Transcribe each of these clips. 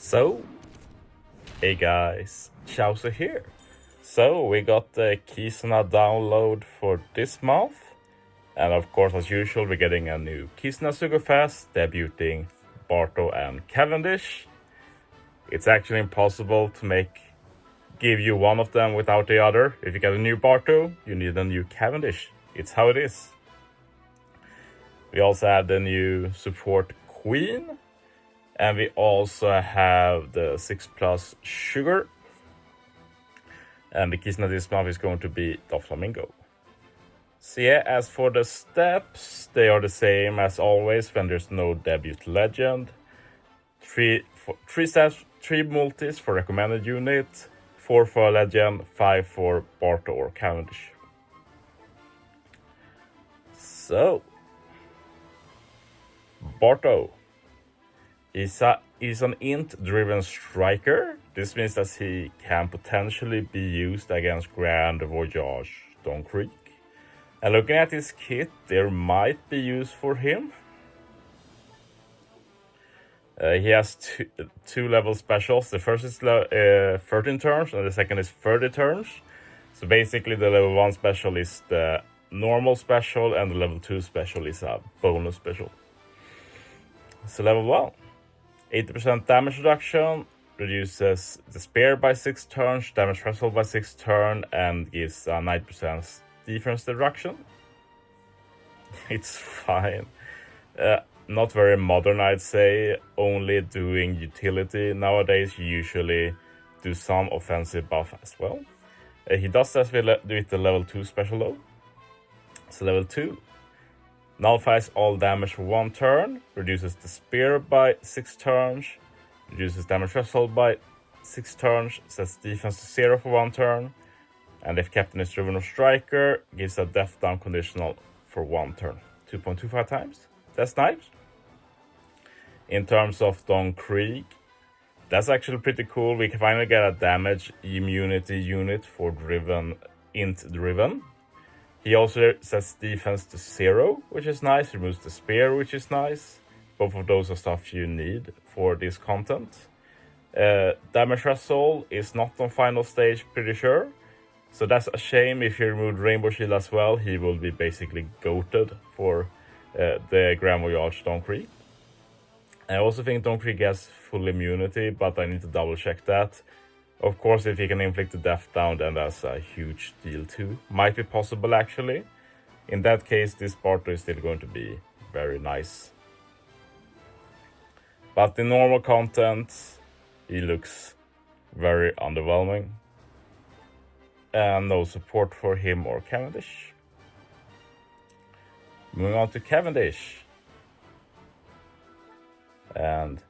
So, hey guys, Chauzu here. So, we got the Kizuna download for this month. And of course, as usual, we're getting a new Kizuna Sugafest debuting Barto and Cavendish. It's actually impossible to give you one of them without the other. If you get a new Barto, you need a new Cavendish. It's how it is. We also have the new support Queen. And we also have the 6+ Sugar. And the Kizuna this month is going to be Doflamingo. So yeah, as for the steps, they are the same as always when there's no debut legend. Three steps, 3 multis for recommended unit, 4 for a legend, 5 for Barto or Cavendish. So, Barto. He's an int-driven striker. This means that he can potentially be used against Grand Voyage Stone Creek. And looking at his kit, there might be use for him. He has two level specials. The first is 13 turns and the second is 30 turns. So basically the level 1 special is the normal special and the level 2 special is a bonus special. So level 1. 80% damage reduction, reduces the spear by 6 turns, damage threshold by 6 turns, and gives 9% defense reduction. It's fine. Not very modern, I'd say. Only doing utility nowadays. You usually do some offensive buff as well. He does this with the level 2 special though. So level 2. Nullifies all damage for 1 turn, reduces the spear by 6 turns, reduces damage threshold by 6 turns, sets defense to 0 for 1 turn, and if Captain is driven or striker, gives a death down conditional for 1 turn. 2.25 times. That's nice. In terms of Stone Creek, that's actually pretty cool. We can finally get a damage immunity unit for int driven. He also sets defense to 0, which is nice. Removes the spear, which is nice. Both of those are stuff you need for this content. Damage threshold is not on final stage, pretty sure. So that's a shame. If you remove Rainbow Shield as well, he will be basically goated for the Grand Voyage Stone Creek. I also think Stone Creek has full immunity, but I need to double check that. Of course, if he can inflict the death down, then that's a huge deal too. Might be possible actually. In that case, this Barto is still going to be very nice. But in normal content, he looks very underwhelming. And no support for him or Cavendish. Moving on to Cavendish. And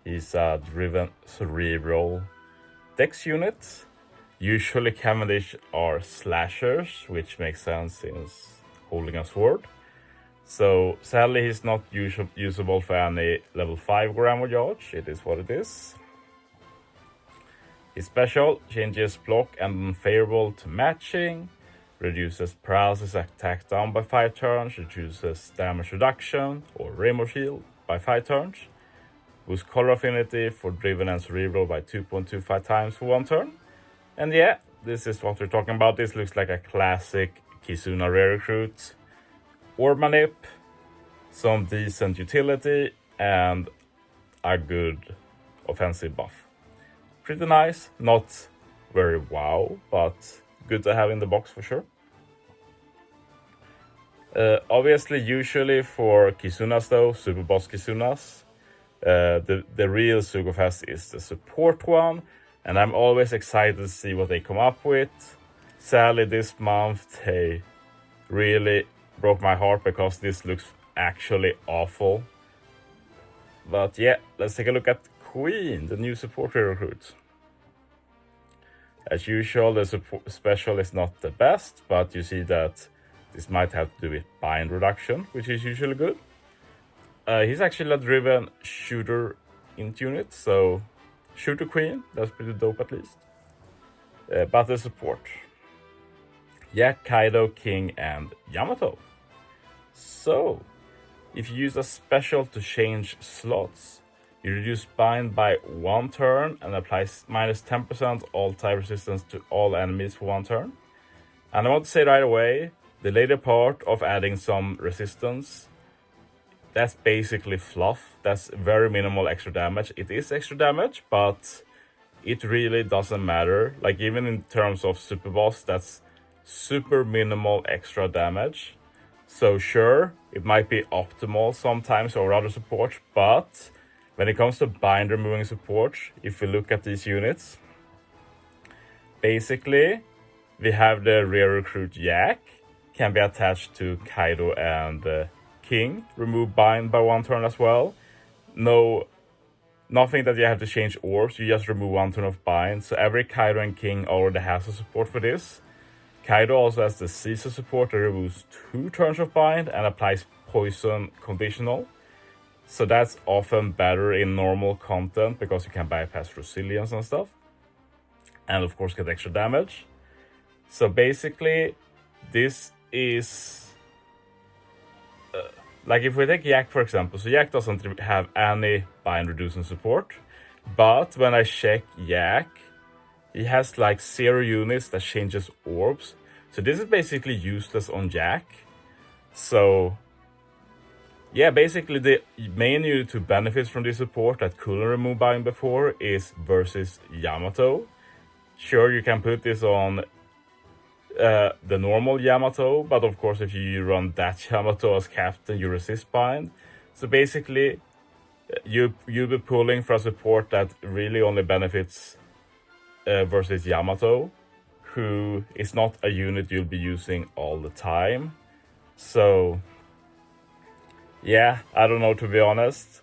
he's a driven cerebral Dex unit. Usually Cavendish are slashers, which makes sense since holding a sword. So sadly he's not usable for any level 5 Grand Voyage. It is what it is. His special changes block and unfavorable to matching, reduces paralysis attack down by 5 turns, reduces damage reduction or Rainbow Shield by 5 turns, boosts color affinity for driven and cerebral by 2.25 times for 1 turn. And yeah, this is what we're talking about. This looks like a classic Kizuna rare recruit. Orb manip, some decent utility, and a good offensive buff. Pretty nice, not very wow, but good to have in the box for sure. Obviously, usually for Kizunas though, Super Boss Kizunas, the real Sugafest is the support one, and I'm always excited to see what they come up with. Sadly, this month they really broke my heart because this looks actually awful. But yeah, let's take a look at Queen, the new support recruit. As usual, the support special is not the best, but you see that this might have to do with bind reduction, which is usually good. He's actually a driven shooter int unit, so shooter Queen, that's pretty dope at least. But the support. Yeah, Kaido, King, and Yamato. So, if you use a special to change slots, You reduce bind by 1 turn and applies minus 10% all type resistance to all enemies for 1 turn. And I want to say right away, the later part of adding some resistance, that's basically fluff. That's very minimal extra damage. It is extra damage, but it really doesn't matter. Like, even in terms of super boss, that's super minimal extra damage. So sure, it might be optimal sometimes over other supports, but when it comes to bind removing support, if we look at these units, basically we have the rear recruit Yak, can be attached to Kaido and King, remove bind by 1 turn as well. Nothing that you have to change orbs, you just remove 1 turn of bind. So every Kaido and King already has a support for this. Kaido also has the Caesar support that removes 2 turns of bind and applies poison conditional. So that's often better in normal content because you can bypass resilience and stuff. And of course get extra damage. So basically, this is... like if we take Yak for example, so Yak doesn't have any bind reducing support. But when I check Yak, he has like 0 units that changes orbs. So this is basically useless on Yak. So yeah, basically the main unit to benefit from this support that couldn't remove bind before is versus Yamato. Sure, you can put this on the normal Yamato, but of course if you run that Yamato as captain, you resist bind. So basically, you'll be pulling for a support that really only benefits versus Yamato, who is not a unit you'll be using all the time. So yeah, I don't know, to be honest.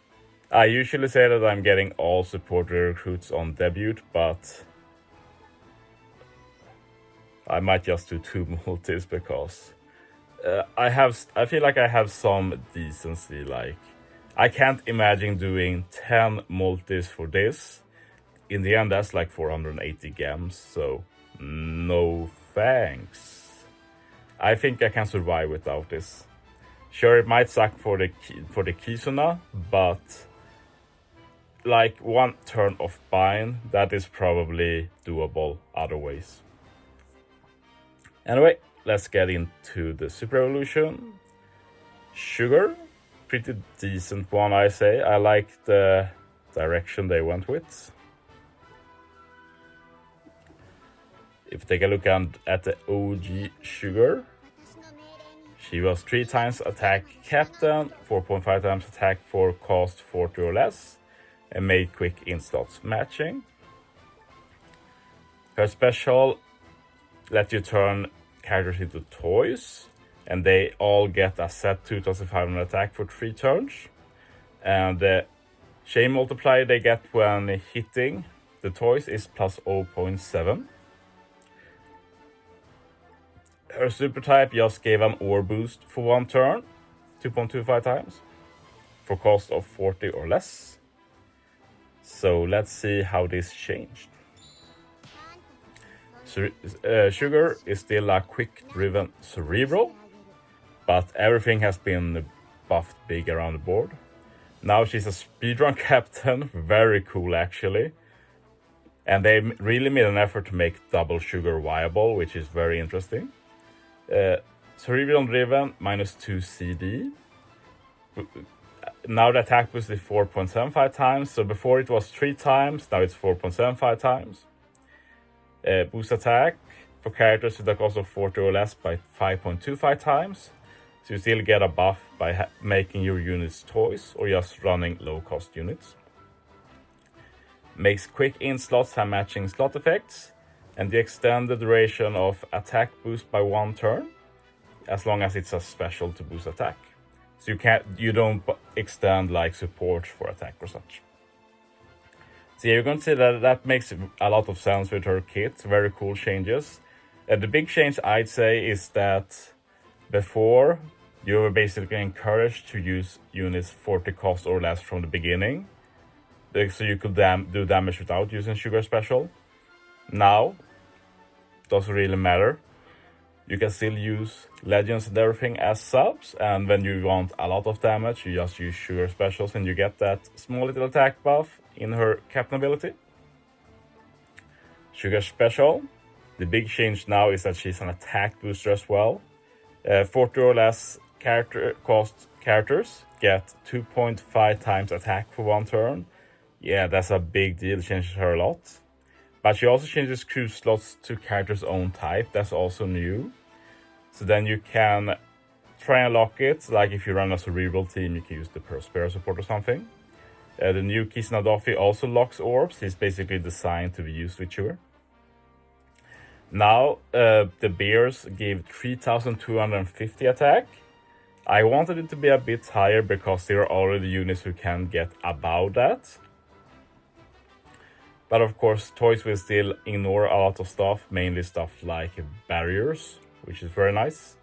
I usually say that I'm getting all support recruits on debut, but I might just do 2 multis because I feel like I have some decency. Like, I can't imagine doing 10 multis for this. In the end, that's like 480 gems, so no thanks. I think I can survive without this. Sure, it might suck for the Kizuna, but like 1 turn of bind, that is probably doable other ways. Anyway, let's get into the Super Evolution. Sugar, pretty decent one, I say. I like the direction they went with. If you take a look at the OG Sugar, she was 3 times attack captain, 4.5 times attack for cost 40 or less, and made quick in-slots matching. Her special let you turn characters into toys, and they all get a set 2500 attack for 3 turns. And the chain multiplier they get when hitting the toys is plus 0.7. Her super type just gave an ore boost for 1 turn, 2.25 times, for cost of 40 or less. So let's see how this changed. Sugar is still a quick-driven cerebral, but everything has been buffed big around the board. Now she's a speedrun captain, very cool actually. And they really made an effort to make double Sugar viable, which is very interesting. Cerebral driven, minus 2 CD. Now the attack boost is 4.75 times, so before it was 3 times, now it's 4.75 times. Boost attack for characters with a cost of 40 or less by 5.25 times. So you still get a buff by making your units toys or just running low cost units. Makes quick in slots have matching slot effects, and the extended duration of attack boost by 1 turn, as long as it's a special to boost attack. So you don't extend like support for attack or such. So you're going to see that makes a lot of sense with her kit. Very cool changes. The big change I'd say is that before you were basically encouraged to use units 40 cost or less from the beginning, so you could do damage without using Sugar special. Now, doesn't really matter. You can still use legends and everything as subs, and when you want a lot of damage, you just use Sugar specials and you get that small little attack buff in her captain ability. Sugar special. The big change now is that she's an attack booster as well. 40 or less character cost characters get 2.5 times attack for 1 turn. Yeah, that's a big deal, changes her a lot. But she also changes crew slots to character's own type, that's also new. So then you can try and lock it, like if you run as a reroll team, you can use the Prospero support or something. The new Kizuna Doflamingo also locks orbs, he's basically designed to be used with Sugar. Now, the bears give 3250 attack. I wanted it to be a bit higher because there are already units who can get above that. But of course, toys will still ignore a lot of stuff, mainly stuff like barriers, which is very nice.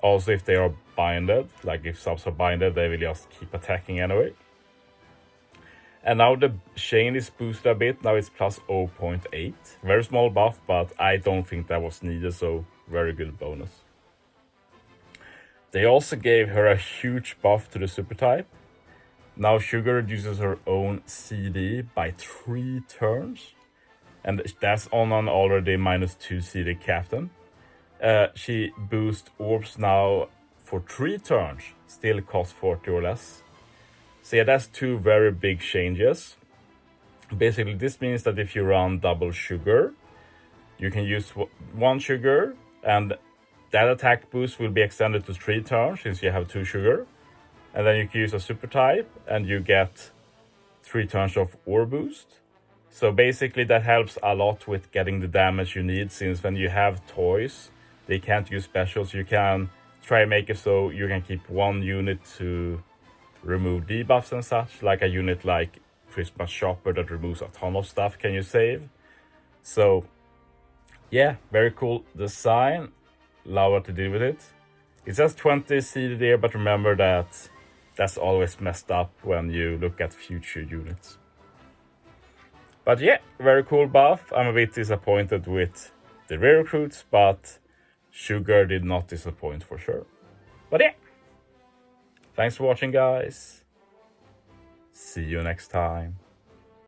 Also, if they are binded, like if subs are binded, they will just keep attacking anyway. And now the chain is boosted a bit, now it's plus 0.8. Very small buff, but I don't think that was needed, so very good bonus. They also gave her a huge buff to the super type. Now Sugar reduces her own CD by 3 turns. And that's on an already -2 CD captain. She boosts orbs now for 3 turns, still cost 40 or less. So yeah, that's 2 very big changes. Basically, this means that if you run double Sugar, you can use 1 Sugar, and that attack boost will be extended to 3 turns since you have 2 Sugar. And then you can use a super type, and you get 3 turns of orb boost. So basically that helps a lot with getting the damage you need, since when you have toys, they can't use specials. You can try and make it so you can keep 1 unit to remove debuffs and such, like a unit like Christmas Shopper that removes a ton of stuff can you save. So yeah, very cool design. Love what to do with it. It says 20 CD there, but remember that that's always messed up when you look at future units. But yeah, very cool buff. I'm a bit disappointed with the rare recruits, but Sugar did not disappoint for sure. But yeah, thanks for watching, guys. See you next time.